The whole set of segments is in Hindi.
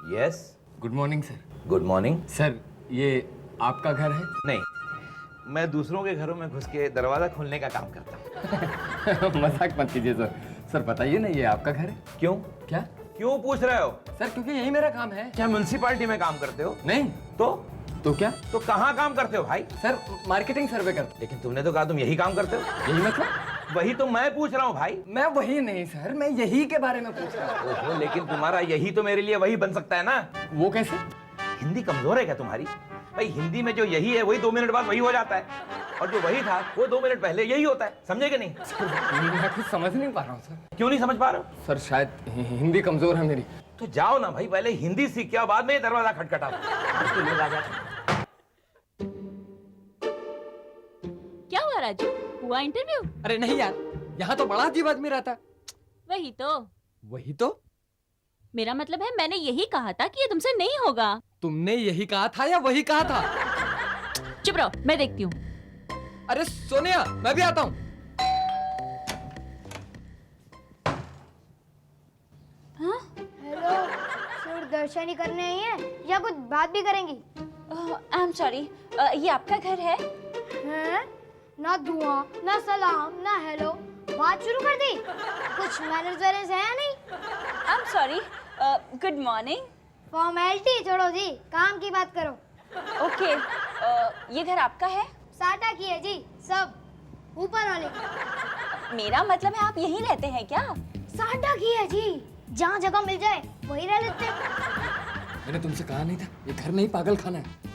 Yes. Good morning sir. Good morning. Sir ये आपका घर है? नहीं, मैं दूसरों के घरों में घुस के दरवाजा खोलने का काम करता हूँ। मजाक मत कीजिए सर। सर बताइए ना, ये आपका घर है? क्यों? क्या? क्यों पूछ रहे हो? सर क्योंकि यही मेरा काम है। क्या म्युनिसिपालिटी में काम करते हो? नहीं। तो क्या? तो कहाँ काम करते हो भाई? सर मार्केटिंग सर्वे करते। लेकिन तुमने तो कहा तुम यही काम करते हो। यही मतलब? वही तो मैं पूछ रहा हूँ भाई। मैं वही नहीं सर, मैं यही के बारे में पूछ रहा हूँ। ओहो, लेकिन तुम्हारा यही तो मेरे लिए वही बन सकता है ना। वो कैसे? हिंदी कमजोर है क्या तुम्हारी? भाई हिंदी में जो यही है वही 2 मिनट बाद वही हो जाता है, और जो वही था वो 2 मिनट पहले यही होता है। समझे कि नहीं? मैं कुछ समझ नहीं पा रहा हूँ सर। क्यों नहीं समझ पा रहे हो? सर शायद हिंदी कमजोर है मेरी। तो जाओ ना भाई, पहले हिंदी सीख के आओ, बाद में ये दरवाजा खटखटाओ। तो लोग आ जाते हैं। क्या हुआ राजू, हुआ इंटरव्यू? अरे नहीं यार, यहाँ तो बड़ा अजीब आदमी रहता। वही तो। वही तो? मेरा मतलब है मैंने यही कहा था कि ये तुमसे नहीं होगा। तुमने यही कहा था या वही कहा था? चुप रहो, मैं देखती हूँ। अरे सोनिया, मैं भी आता हूँ। हाँ? हेलो, सिर्फ दर्शन ही करने आई है या कुछ बात भी करेंगी? आई एम सॉरी, ये आपका घर है? हैं? ना दुआ, ना सलाम, ना हेलो, बात शुरू कर दी। कुछ मैनर्स वैनर्स है या नहीं? I am sorry, good morning. Formality छोड़ो जी, काम की बात करो। ओके, ये घर आपका है? साटा की है जी, सब ऊपर वाले की। मेरा मतलब है आप यहीं रहते हैं क्या? साटा की है जी, जहाँ जगह मिल जाए वही रह लेते हैं। मैंने तुमसे कहा नहीं था ये घर नहीं पागल खाना है।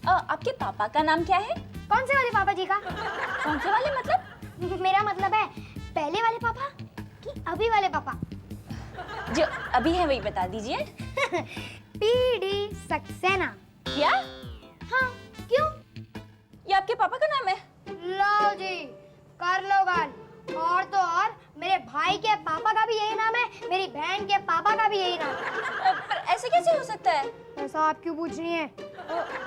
आपके पापा का नाम क्या है? कौन से वाले पापा जी का? कौन से वाले मतलब? मेरा मतलब है पहले वाले पापा कि अभी वाले पापा? जो अभी है वही बता दीजिए। पीडी सक्सेना। क्या? हाँ, क्यों? ये आपके पापा का नाम है? लो जी, कर लो गाल। और तो और मेरे भाई के पापा का भी यही नाम है, मेरी बहन के पापा का भी यही नाम है। पर ऐसे कैसे हो सकता है? ऐसा आप क्यों पूछ रही हैं?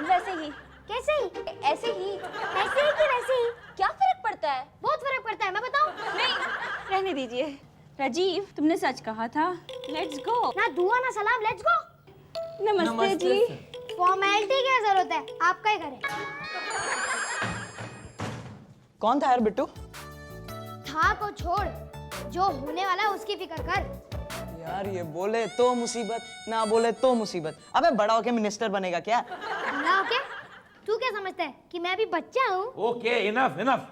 वैसे ही। कैसे ही? ऐसे ही। ऐसे ही कि वैसे ही? क्या फर्क पड़ता है? बहुत फर्क पड़ता है, मैं बताऊं? नहीं, रहने दीजिए। राजीव, तुमने सच कहा था। Let's go. ना दुआ ना सलाम, लेट्स गो। नमस्ते जी। फॉर्मेलिटी की क्या जरूरत है, आपका ही घर है। कौन था यार बिट्टू? था को छोड़, जो होने वाला है उसकी फिक्र कर। यार ये बोले तो मुसीबत, ना बोले तो मुसीबत। अबे बड़ा होके मिनिस्टर बनेगा क्या? ना ओके, तू क्या समझता है कि मैं अभी बच्चा हूँ? Okay, enough enough.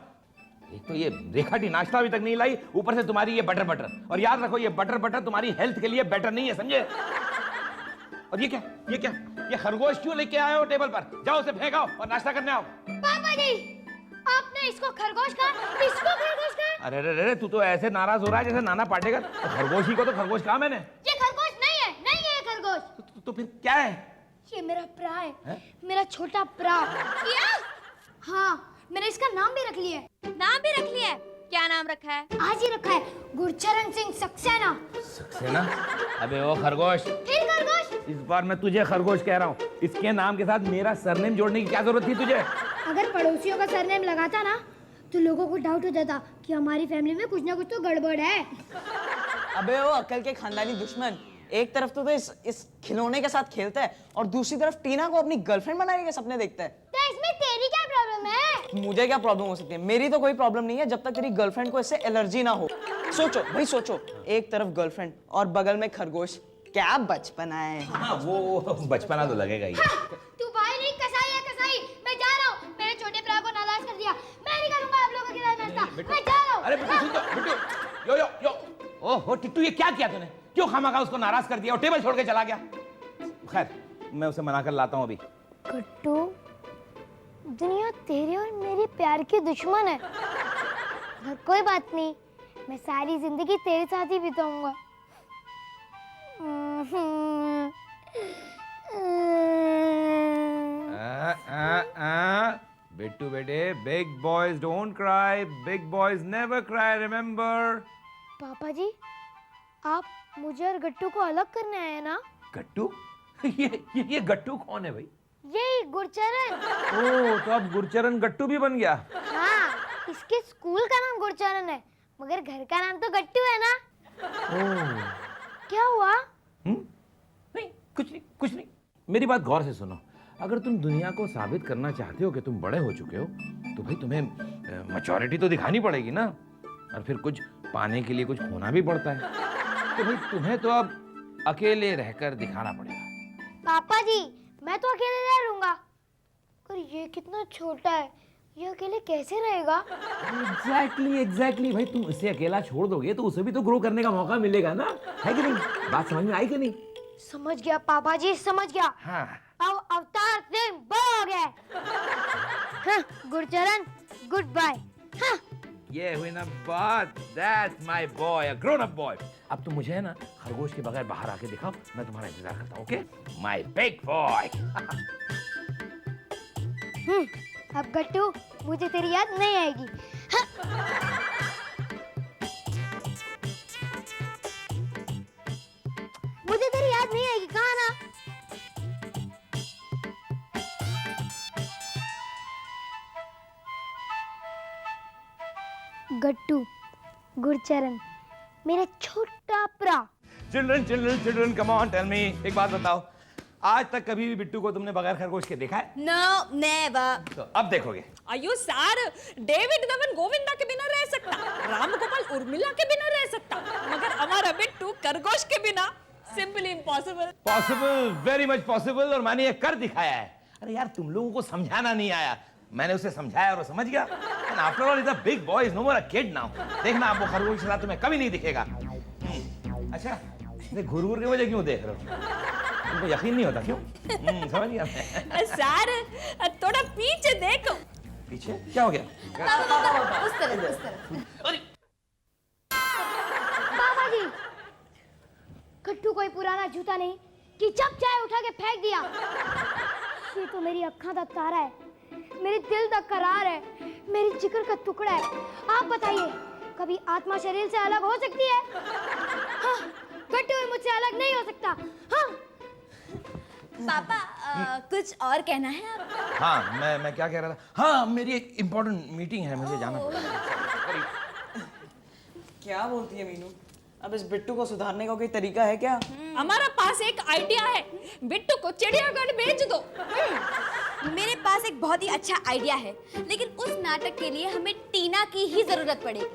एक तो ये रेखा टी नाश्ता अभी तक नहीं लाई, ऊपर से तुम्हारी ये बटर बटर। और याद रखो, ये बटर बटर तुम्हारी हेल्थ के लिए बेटर नहीं है, समझे? और ये क्या, ये क्या, ये खरगोश क्यों लेके आए हो टेबल पर? जाओ उसे फेंकाओ और नाश्ता करने आओ। पापा जी, आपने इसको खरगोश कहा, इसको खरगोश कहा? अरे रे रे, तू तो ऐसे नाराज हो रहा है जैसे नाना पाटेकर। तो खरगोश ही को तो खरगोश कहा मैंने। ये खरगोश नहीं है, नहीं है ये खरगोश। तो फिर क्या है? ये मेरा प्रा है, हैं? मेरा छोटा प्रा। क्या? हाँ, मैंने इसका नाम भी रख लिया है। नाम भी रख लिया है? क्या नाम रखा है? आज ही रखा है, गुरचरण सिंह सक्सेना। सक्सेना? अबे ओ खरगोश, फिर खरगोश? इस बार मैं तुझे खरगोश कह रहा हूँ। इसके नाम के साथ मेरा सरनेम जोड़ने की क्या जरूरत थी तुझे? अगर पड़ोसियों का सरनेम लगाता ना तो लोगों को डाउट हो जाता कि हमारी फैमिली में कुछ ना कुछ तो गड़बड़ है। अबे वो अक्ल के खानदानी दुश्मन, एक तरफ तो इस खिलौने के साथ खेलता है और दूसरी तरफ टीना को अपनी गर्लफ्रेंड बनाने के सपने देखता है। तो इसमें तेरी क्या प्रॉब्लम है? मुझे क्या प्रॉब्लम हो सकती है? मेरी तो कोई प्रॉब्लम नहीं है जब तक तेरी गर्लफ्रेंड को इससे एलर्जी ना हो। सोचो भाई सोचो, एक तरफ गर्लफ्रेंड और बगल में खरगोश, क्या बचपना है। हाँ, वो बचपना तो लगेगा ही। तू भाई नहीं, कसाई है कसाई। मैं जा रहा हूँ, मेरे छोटे प्रा को नाराज कर दिया। मैं नहीं करूंगा आप लोगों के साथ नाश्ता, मैं जा रहा हूँ। अरे बिट्टू सुन तो, बिट्टू, यो यो यो। ओहो टिट्टू, ये क्या किया तूने? क्यों खामखा उसको नाराज कर दिया और टेबल छोड़ के चला गया? खैर, मैं उसे मना कर लाता हूँ अभी। कट्टू, दुनिया तेरे और मेरे प्यार की दुश्मन है, मगर कोई बात नहीं, मैं सारी जिंदगी तेरे साथ ही बिताऊंगा। बिट्टू बेटे, big boys don't cry, big boys never cry, remember. पापा जी, आप मुझे और गट्टू को अलग करने आए हैं ना? गट्टू? ये गट्टू कौन है भाई? यही गुरचरण। ओह, तो अब गुरचरण गट्टू भी बन गया। हाँ, इसके स्कूल का नाम गुरचरण है, मगर घर का नाम तो गट्टू है ना। ओह, क्या हुआ? नहीं, कुछ नहीं, कुछ मेरी बात गौर से सुनो, अगर तुम दुनिया को साबित करना चाहते हो कि तुम बड़े हो चुके हो, तो भाई तुम्हें मैच्योरिटी तो दिखानी पड़ेगी ना, और फिर कुछ पाने के लिए कुछ खोना भी पड़ता है। तो भाई तुम्हें तो अब अकेले रहकर दिखाना पड़ेगा। पापा जी, मैं तो अकेले रह लूंगा, पर ये कितना छोटा है, ये अकेले कैसे रहेगा? एग्जैक्टली भाई, तुम इसे अकेला छोड़ दोगे तो उसे भी तो ग्रो करने का मौका मिलेगा ना, है कि नहीं? बात समझ में आई कि नहीं? समझ गया पापा जी, समझ गया। हाँ। अब अवतार सिंह बड़ा हो गया। हाँ, गुरचरण, गुड बाय। हाँ, ये हुई ना बात, that's my boy, a grown up boy. अब तुम मुझे है ना खरगोश के बगैर बाहर आके दिखाओ, मैं तुम्हारा इंतजार करता हूँ, ओके? My big boy. अब गट्टू, मुझे तेरी याद नहीं आएगी। हाँ। मुझे तेरी याद नहीं आएगी, कहा ना? गट्टू, गुरचरण, मेरा छोटा प्रा। Children come on, tell me, एक बात बताओ, आज तक कभी भी बिट्टू को तुमने बगैर खरगोश के देखा है? No never. तो अब देखोगे। आयु सर, डेविड धवन गोविंदा के बिना रह सकता, राम गोपाल उर्मिला के बिना रह सकता, मगर हमारा बिट्टू खरगोश के बिना simply impossible. Possible, very much possible, और मैंने ये कर दिखाया है। अरे यार, तुम लोगों को समझाना नहीं आया, मैंने उसे समझाया और वो समझ गया। And after all is a big boy, is no more a kid now. देखना, आप वो खरगोश के साथ तुम्हें कभी नहीं दिखेगा। अच्छा, ये घूर-घूर के वजह क्यों देख रहे हो? तुमको यकीन नहीं होता क्यों? समझ गया मैं। सर, थोड़ा पीछे देखो। पीछे क्या हो गया? उस तरफ। अरे पापा जी, गट्टू कोई पुराना जूता नहीं कि जब चाहे उठा के फेंक दिया। ये तो मेरी अक्खां दा तारा है, मेरे दिल दा करार है, मेरी जिगर का टुकड़ा है। आप बताइए, कभी आत्मा शरीर से अलग हो सकती है? हाँ, गट्टू भी मुझसे अलग नहीं हो सकता। हाँ। पापा, कुछ और कहना है आप? हाँ, मैं क्या कह रहा था? हाँ, मेरी एक इम्पोर्टेंट मीटिंग है, मुझे जाना पड़ेगा। क्या बोलती है मीनू? अब इस बिट्टू को सुधारने का कोई तरीका है क्या? हमारा पास एक आइडिया है, बिट्टू को चिड़ियाघर भेज दो। मेरे पास एक बहुत ही अच्छा आइडिया है, लेकिन उस नाटक के लिए हमें टीना की ही जरूरत पड़ेगी।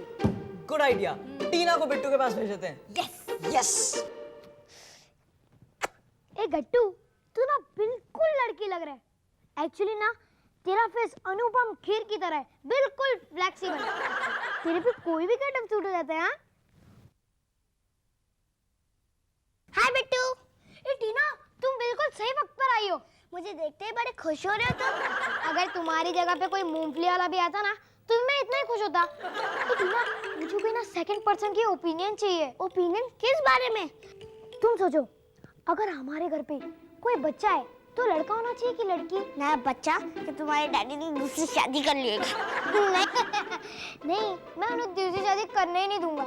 गुड आइडिया, टीना को बिट्टू के पास भेज देते हैं। यस। यस। ए गट्टू, तू ना बिल्कुल लड़की लग रहा है। एक्चुअली ना, तेरा फेस अनुपम खेर की तरह है, बिल्कुल फ्लेक्सिबल। तेरे पे कोई भी गेटअप सूट हो जाता है। हाँ, हाय बिट्टू। ए टीना, तुम बिल्कुल सही वक्त पर आई हो। मुझे देखते ही बड़े खुश हो रहे हो तुम। अगर तुम्हारी जगह पे कोई मूंगफली वाला भी आता ना, तो मैं इतना ही खुश होता। ए टीना, मुझे कोई ना सेकंड पर्सन की ओपिनियन चाहिए। ओपिनियन किस बारे में? तुम सोचो, अगर हमारे घर पे कोई बच्चा है तो लड़का होना चाहिए कि लड़की? नया बच्चा कि तुम्हारे डैडी ने दूसरी शादी कर ली है। नहीं, मैं उन्हें दूसरी शादी करने ही नहीं दूंगा।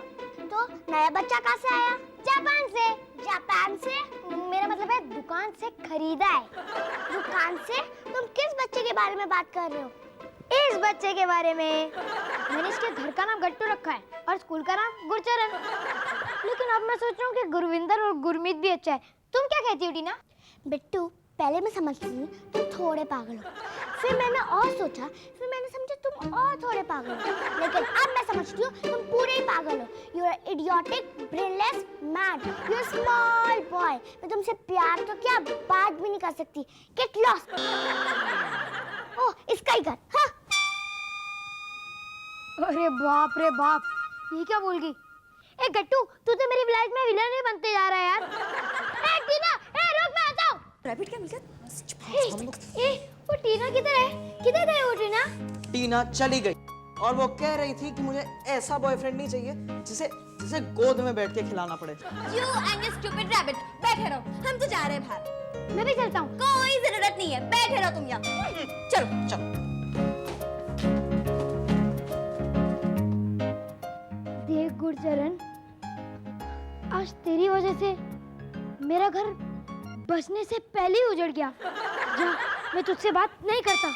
तो नया बच्चा कहाँ से आया? जापान से। जापान से? मेरा मतलब है दुकान से खरीदा है। दुकान से? तुम किस बच्चे के बारे में बात कर रहे हो? इस बच्चे के बारे में। मैंने इसके घर का नाम गट्टू रखा है और स्कूल का नाम गुरचरण। लेकिन अब मैं सोच रहा हूँ कि गुरविंदर और गुरमीत भी अच्छा है। तुम क्या कहती हो टीना? बिट्टू, पहले मैं समझती थी तुम थोड़े पागल हो, फिर मैंने और सोचा, फिर मैंने समझा तुम और थोड़े पागल हो, लेकिन अब मैं समझती हूँ तुम पूरे ही पागल हो। You are idiotic, brainless, mad, you are small boy. मैं तुमसे प्यार तो क्या, बात भी नहीं कर सकती। Get lost. ओह, इसका ही घर। हाँ। अरे बाप रे बाप, ये क्या बोल गई? ए गट्टू, तू तो मेरी लाइफ में विलन ही बनते जा रहा है यार। ए टीना, ए रुक, मैं आता हूँ। रैबिट क्या मिल गया? ए, वो टीना किधर है? किधर गई वो टीना? टीना चली गई और वो कह रही थी कि मुझे ऐसा बॉयफ्रेंड नहीं चाहिए जिसे जिसे गोद में बैठ के खिलाना पड़े। You and your stupid rabbit, बैठे रहो, हम तो जा रहे हैं बाहर। मैं भी चलता हूँ। कोई जरूरत नहीं है, बैठे रहो तुम यहाँ। चलो चलो। देख गुरचरण, आज तेरी वजह से मेरा घर बसने से पहले ही उजड़ गया। जा, मैं तुझसे बात नहीं करता।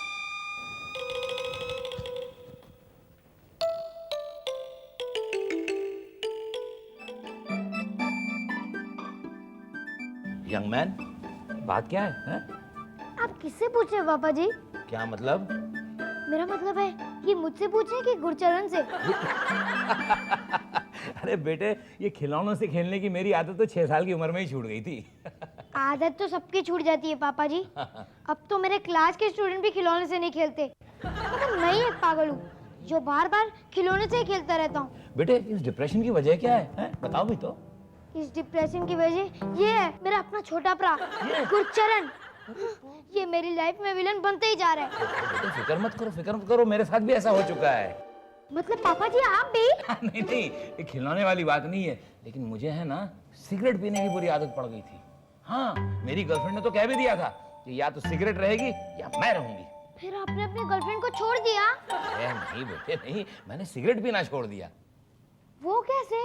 यंग मैन, बात क्या है, हैं? आप किससे पूछ रहे हो पापा जी? क्या मतलब? मेरा मतलब है कि मुझसे पूछे कि गुरचरण से। अरे बेटे, ये खिलौनों से खेलने की मेरी आदत तो 6 साल की उम्र में ही छूट गई थी। आदत तो सबकी छूट जाती है पापा जी। अब तो मेरे क्लास के स्टूडेंट भी खिलौने से नहीं खेलते। मतलब मैं ही एक पागल हूँ जो बार बार खिलौने से ही खेलता रहता हूँ। बेटे, इस डिप्रेशन की वजह क्या है, हैं? बताओ भी तो। इस डिप्रेशन की वजह ये है मेरा अपना छोटा भरा गुरचरण। ये मेरी लाइफ में विलन बनते ही जा रहा है। बेटे फिक्र मत करो, मेरे साथ भी ऐसा हो चुका है। मतलब पापा जी आप भी? नहीं नहीं, ये खिलौने वाली बात नहीं है, लेकिन मुझे है ना सिगरेट पीने की बुरी आदत पड़ गई थी। हाँ, मेरी गर्लफ्रेंड ने तो कह भी दिया था कि या तो सिगरेट रहेगी या मैं रहूंगी। फिर आपने अपनी गर्लफ्रेंड को छोड़ दिया? अरे नहीं बेटे नहीं, मैंने सिगरेट पीना छोड़ दिया। वो कैसे?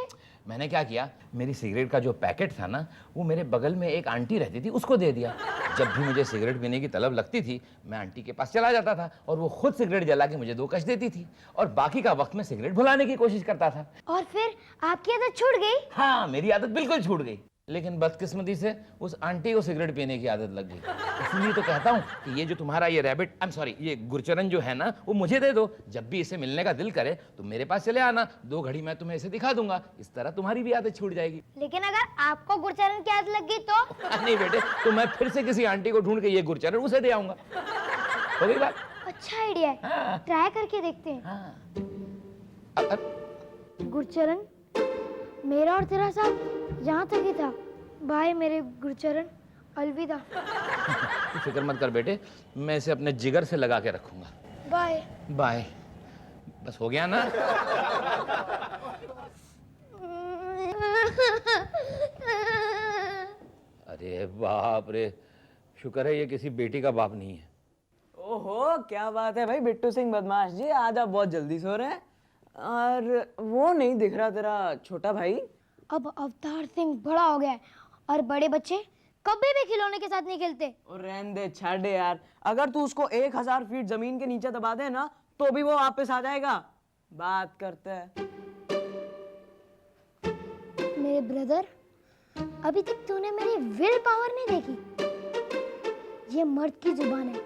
मैंने क्या किया, मेरी सिगरेट का जो पैकेट था ना, वो मेरे बगल में एक आंटी रहती थी, उसको दे दिया। जब भी मुझे सिगरेट पीने की तलब लगती थी, मैं आंटी के पास चला जाता था और वो खुद सिगरेट जला के मुझे 2 कश देती थी और बाकी का वक्त मैं सिगरेट भुलाने की कोशिश करता था। और फिर आपकी आदत छूट गई? हाँ, मेरी आदत बिल्कुल छूट गई, लेकिन बदकिस्मती से उस आंटी को सिगरेट पीने की आदत लग गई। इसलिए तो कहता हूँ कि ये जो तुम्हारा ये रैबिट, आई एम सॉरी, ये गुरचरण जो है ना, वो मुझे दे दो। जब भी इसे मिलने का दिल करे तो मेरे पास चले आना, 2 घड़ी मैं तुम्हें इसे दिखा दूंगा। इस तरह तुम्हारी भी आदत छूट जाएगी। लेकिन अगर आपको गुरचरण की आदत लग गई तो? नहीं बेटे, तो मैं फिर से किसी आंटी को ढूंढ के ये गुरचरण उसे दे आऊंगा। हो गई बात? अच्छा आइडिया है, हाँ। ट्राई करके देखते हैं। हाँ। गुरचरण, मेरा और तेरा साथ यहाँ तक ही था। बाय मेरे गुरचरण, अलविदा। तू फिक्र मत कर बेटे, मैं इसे अपने जिगर से लगा के रखूंगा। Bye bye. बस हो गया ना? अरे बाप रे, शुक्र है ये किसी बेटी का बाप नहीं है। ओहो, क्या बात है भाई बिट्टू सिंह बदमाश जी, आज आप बहुत जल्दी सो रहे हैं। और वो नहीं दिख रहा तेरा छोटा भाई? अब अवतार सिंह बड़ा हो गया है और बड़े बच्चे कभी भी खिलौने के साथ नहीं खेलते। और रहने दे, छाड़ दे यार। अगर तू उसको 1000 फीट जमीन के नीचे दबा दे ना, तो भी वो वापस आ जाएगा। बात करते हैं। मेरे ब्रदर, अभी तक तूने मेरी विल पावर नहीं देखी। ये मर्द की जुबान है,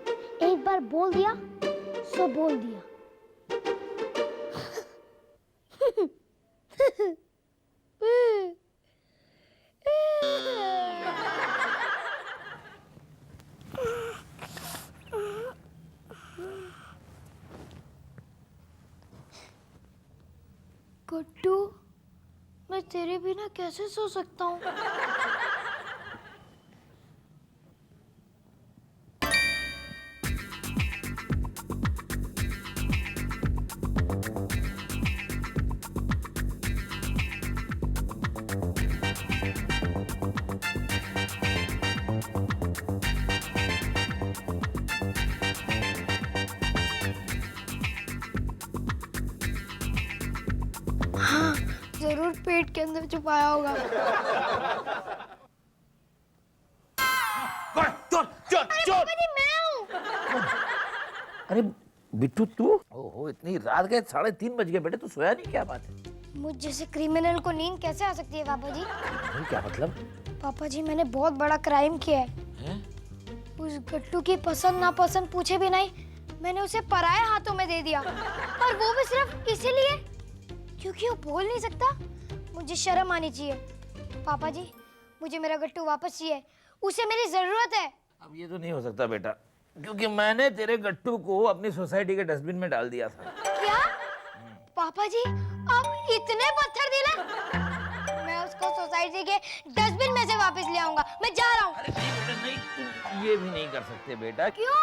एक बार बोल दिया सो बोल दिया। गुड्डू, मैं तेरे बिना कैसे सो सकता हूँ? हाँ, जरूर पेट के अंदर छुपाया होगा। चोर चोर चोर! पापा जी, मैं हूँ। अरे बिट्टू तू? ओहो, इतनी रात गए, 3:30 बज गए बेटे, तू सोया नहीं? क्या बात है? मुझ जैसे क्रिमिनल को नींद कैसे आ सकती है पापा जी? भाई क्या मतलब? पापा जी, मैंने बहुत बड़ा क्राइम किया है। उस गट्टू की पसंद नापसंद पूछे भी नहीं, मैंने उसे पराये हाथों में दे दिया, और वो भी सिर्फ इसीलिए क्योंकि वो बोल नहीं सकता। मुझे शर्म आनी चाहिए। पापा जी, मुझे मेरा गट्टू वापस चाहिए, उसे मेरी जरूरत है। अब ये तो नहीं हो सकता बेटा, क्योंकि मैंने तेरे गट्टू को अपनी सोसाइटी के डस्टबिन में डाल दिया था। क्या? पापा जी, आप इतने पत्थर दिले? मैं उसको सोसाइटी के डस्टबिन में से वापस ले आऊंगा। मैं जा रहा हूँ। अरे नहीं बेटा नहीं, तुम ये भी नहीं कर सकते बेटा। क्यों?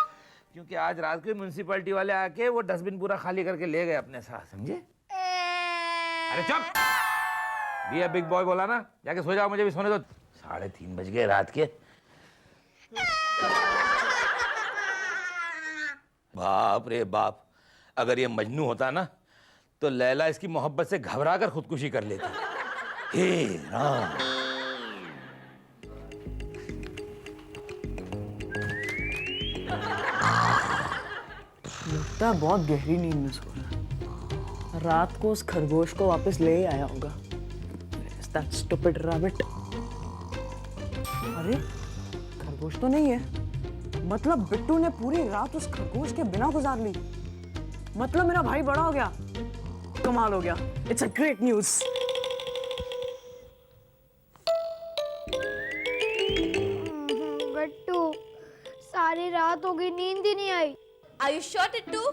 क्योंकि आज रात को म्युनिसिपैलिटी वाले आके वो डस्टबिन पूरा खाली करके ले गए अपने साथ, समझे? अरे चुप! बी अ बिग बॉय बोला ना, जाके सो जाओ, मुझे भी सोने दो। 3:30 बज गए रात के। बाप रे बाप, अगर ये मजनू होता ना तो लैला इसकी मोहब्बत से घबरा कर खुदकुशी कर लेती। हे राम! लगता है बहुत गहरी नींद में सो रहा है। रात को उस खरगोश को वापस ले ही आया होगा। That stupid rabbit. अरे खरगोश तो नहीं है। मतलब बिट्टू ने पूरी रात उस खरगोश के बिना गुजार ली। मतलब मेरा भाई बड़ा हो गया। कमाल हो गया। It's a great news. Gattu, सारी रात हो गई, नींद ही नहीं आई। Are you sure, Tittu?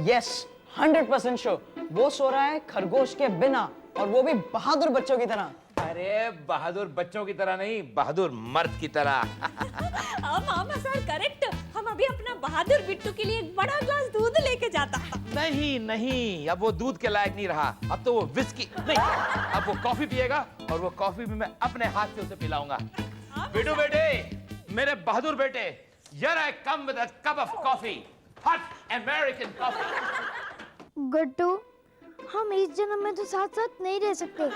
Yes 100% sure. वो सो रहा है खरगोश के बिना, और वो भी बहादुर बच्चों की तरह। अरे बहादुर बच्चों की तरह नहीं, बहादुर मर्द की तरह। मामा सर करेक्ट। हम अभी अपना बहादुर बिट्टू के लिए एक बड़ा ग्लास दूध लेके जाता। नहीं नहीं, अब वो दूध के लायक नहीं रहा। अब तो वो विस्की नहीं, अब वो कॉफी पिएगा, और वो कॉफी भी मैं अपने हाथ से उसे पिलाऊंगा। बिट्टू बेटे, मेरे बहादुर बेटे, here I come with a cup of coffee, hot American coffee। गट्टू, हम इस जन्म में तो साथ साथ नहीं रह सकते,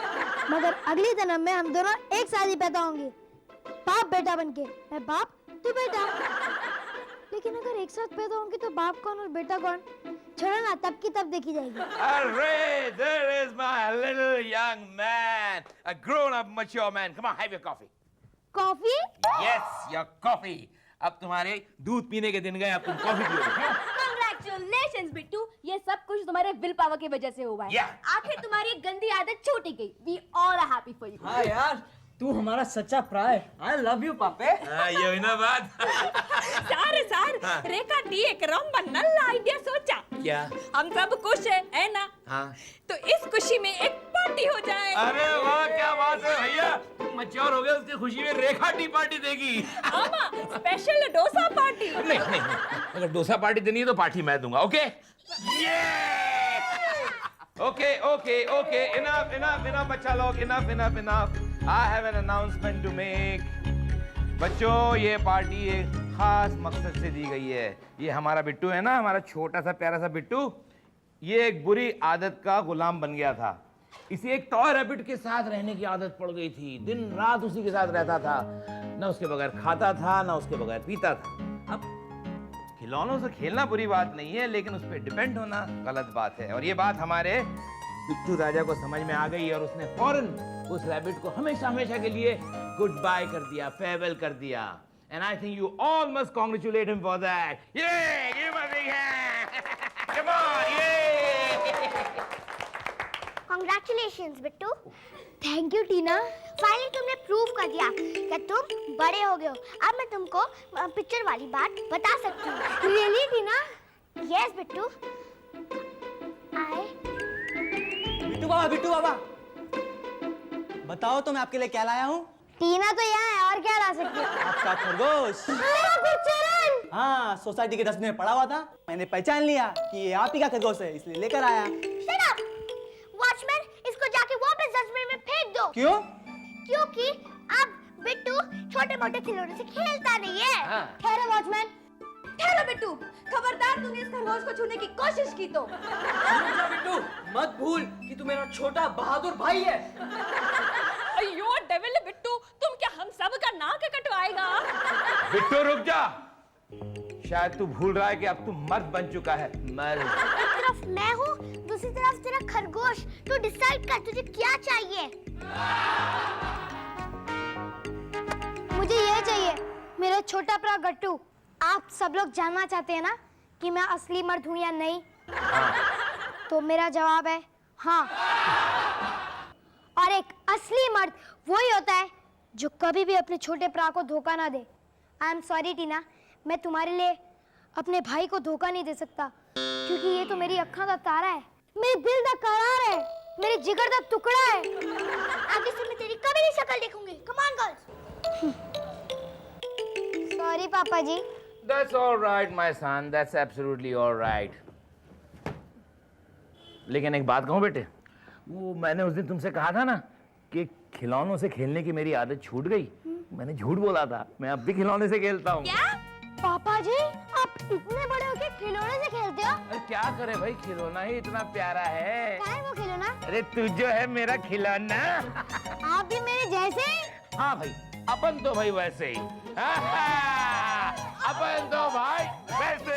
मगर अगले जन्म में हम दोनों एक साथ ही पैदा होंगे, बाप बेटा बनके। मैं बाप, तू बेटा। लेकिन अगर एक साथ पैदा होंगे तो बाप कौन और बेटा कौन? छोड़ो ना, तब की तब देखी जाएगी। अरे, there is my little young man, a grown-up mature man. Come on, have your coffee. Coffee? Yes, your coffee. अब तुम्हारे दूध पीने के दिन गए, अब तुम कॉफी पियोगे। Congratulations, बिट्टू। ये सब कुछ तुम्हारे विल पावर की वजह से हुआ है। Yeah. आखिर तुम्हारी एक गंदी आदत छूट ही गई। We all are happy for you। हाँ यार, तू हमारा सच्चा प्राय। I love you पापे। ये हुई ना बात। सार रेखा दी एक रंबा नल्ला आइडिया सोचा। क्या? हम सब खुश है ना? हाँ। तो इस खुशी में एक पार्टी हो जाए। अरे वाह, क्या बात है भैया, तुम मैच्योर हो गए, उसकी खुशी में रेखा टी पार्टी देगी। मामा स्पेशल डोसा पार्टी। नहीं नहीं, अगर डोसा पार्टी देनी है तो पार्टी मैं दूंगा। Okay? Okay okay okay, enough enough enough बच्चा लोग, enough enough enough. I have an announcement to make. बच्चों, ये पार्टी एक खास मकसद से दी गई है। ये हमारा बिट्टू है ना, हमारा छोटा सा प्यारा सा बिट्टू, ये एक बुरी आदत का गुलाम बन गया था। इसे एक टॉय रैबिट के साथ रहने की आदत पड़ गई थी। दिन रात उसी के साथ रहता था, ना उसके बगैर खाता था, ना उसके बगैर पीता था। अब खिलौनों से खेलना बुरी बात नहीं है, लेकिन उस पर डिपेंड होना गलत बात है। और ये बात हमारे बिट्टू राजा को समझ में आ गई, और उसने फौरन उस रैबिट को हमेशा हमेशा के लिए गुड बाय कर दिया, फेयरवेल कर दिया। And I think you all must congratulate him for that. Yay! Give him a big hand. Come on, yay! Congratulations, Bittu. Thank you Tina. Finally तुमने प्रूव कर दिया कि तुम बड़े हो गए हो। अब मैं तुमको पिक्चर वाली बात बता सकती हूँ। रियली टीना? यस बिट्टू। बिट्टू बाबा, बताओ तो मैं आपके लिए क्या लाया हूँ। टीना तो यहाँ है, और क्या ला सकती है? आपका खरगोश। हाँ, सोसाइटी के डस्टबिन में पड़ा हुआ था, मैंने पहचान लिया कि ये आप ही का खरगोश है, इसलिए लेकर आया। Shut up! वॉचमैन, इसको जाके वापस डस्टबिन में फेंक दो। क्यों? क्योंकि अब बिट्टू छोटे मोटे खिलौने से खेलता नहीं है। ठहरो वॉचमैन। ठहरो बिट्टू, खबरदार तूने इस खरगोश को छूने की कोशिश की तो। बिट्टू, मत भूल कि तू मेरा छोटा बहादुर भाई है। अयो डेविल बिट्टू, तुम क्या हम सब का नाक कटवाएगा? बिट्टू रुक जा, शायद तू भूल रहा है कि अब तू मर्द बन चुका है। मर्द। एक तरफ मैं हूँ, दूसरी तरफ तेरा खरगोश। तू डिसाइड कर तुझे क्या चाहिए। मुझे ये चाहिए, मेरा छोटा प्रा गट्टू। आप सब लोग जानना चाहते हैं ना कि मैं असली मर्द हूँ या नहीं? तो मेरा जवाब है हाँ। और एक असली मर्द वही होता है जो कभी भी अपने छोटे प्रा को धोखा ना दे। आई एम सॉरी टीना, मैं तुम्हारे लिए अपने भाई को धोखा नहीं दे सकता, क्योंकि ये तो मेरी अक्खा का तारा है, मेरी दिल का करार है, मेरे जिगर का टुकड़ा है। आगे से मैं तेरी कभी नहीं शक्ल देखूंगी। Come on girls. सॉरी पापा जी। That's all right, my son. That's absolutely all right. लेकिन एक बात कहूँ बेटे, वो मैंने उस दिन तुमसे कहा था ना कि खिलौनों से खेलने की मेरी आदत छूट गई। मैंने झूठ बोला था, मैं अब भी खिलौने से खेलता हूँ। क्या? पापा जी, आप इतने बड़े होके खिलौने से खेलते हो? अरे क्या करे भाई, खिलौना ही इतना प्यारा है। क्या है वो खिलौना? अरे तू जो है मेरा खिलौना। आप भी मेरे जैसे? हाँ भाई, अपन तो भाई वैसे ही। अपन तो भाई वैसे।